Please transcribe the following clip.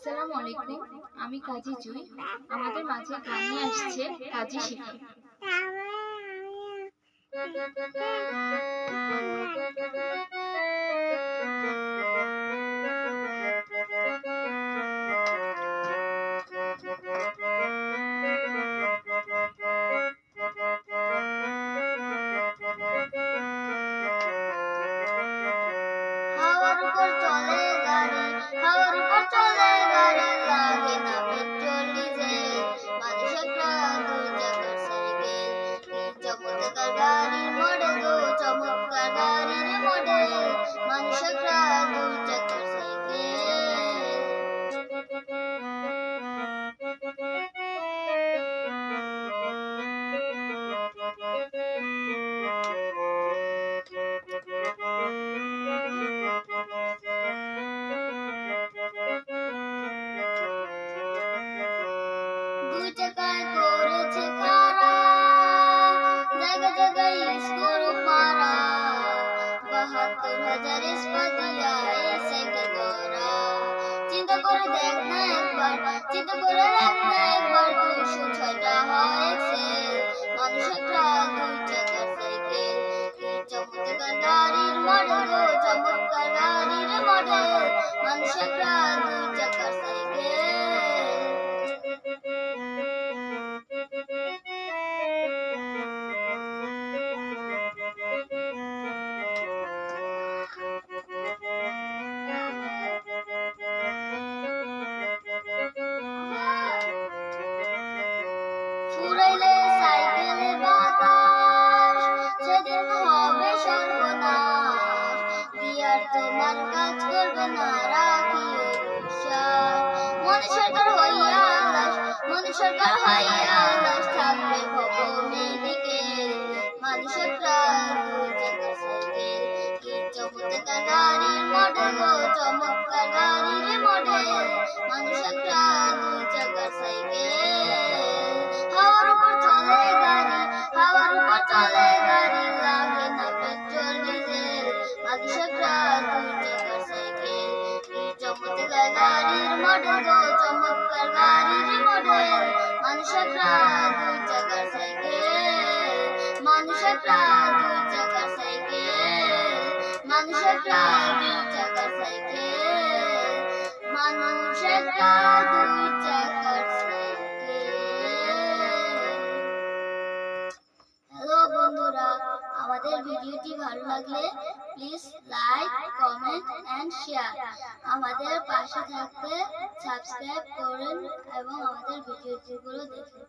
আসসালামু আলাইকুম। আমি কাজী জুই। আমাদের মাঝে গান নিয়ে আসছে কাজী শিফা। হাওয়ার উপর চলে গাড়ি, হাওয়ার উপর চলে গাড়ি, লাগে না পেট্রোল ডিজেল। মানুষেরা দুই চাকার সাইকেল, কি চমৎকার গাড়ির মডেল গো, চমৎকার গাড়ির মডেল। মানুষেরা দুই চাকার সাইকেল। দুই চাকায় করেছে কারা, জায়গা জায়গায় স্কোর মারা, ৭২,০০০ ইস্পাত দিয়া এই সাইকেল করা। চিন্তা করে দেখ না একবার, চিন্তা করে দেখ না একবার, ২০৬টা হয় এক্সেল। মানুষেরা দুই চাকার সাইকেল, কি চমৎকার গাড়ির মডেল গো, চমৎকার গাড়ির মডেল। মানুষেরা দুই চাকার সাইকেল। ফুরাইলে সাইকেলের বাতাস, সেদিন হবে সর্বনাশ। গিয়ার তোমার কাজ করবে না, রাখিও বিশ্বাস। মনে সরকার হইয়া লাশ, মনে সরকার হইয়া লাশ, থাকবে ভবনের দিকে। মানুষেরা দুই চাকার সাইকেল, কি চমৎকার গাড়ির মডেল গো, চমৎকার গাড়ির মডেল। মানুষেরা দুই চাকার সাইকেল। হাওয়ার উপর চলে গাড়ি, হাওয়ার উপর চলে গাড়ি, লাগে না পেট্রোল ডিজেল। মানুষেরা দুই চাকার সাইকেল, কি চমৎকার গাড়ির মডেল গো, চমৎকার গাড়ির মডেল। মানুষেরা দুই চাকার সাইকেল, মানুষেরা দুই চাকার সাইকেল, মানুষেরা দুই চাকার সাইকেল, মানুষেরা দুই চাকার সাইকেল। হ্যালো বন্ধুরা, আমাদের ভিডিওটি ভালো লাগলে please like, comment and share. আমাদের পাশে থাকতে সাবস্ক্রাইব করুন এবং আমাদের ভিডিওগুলো দেখুন।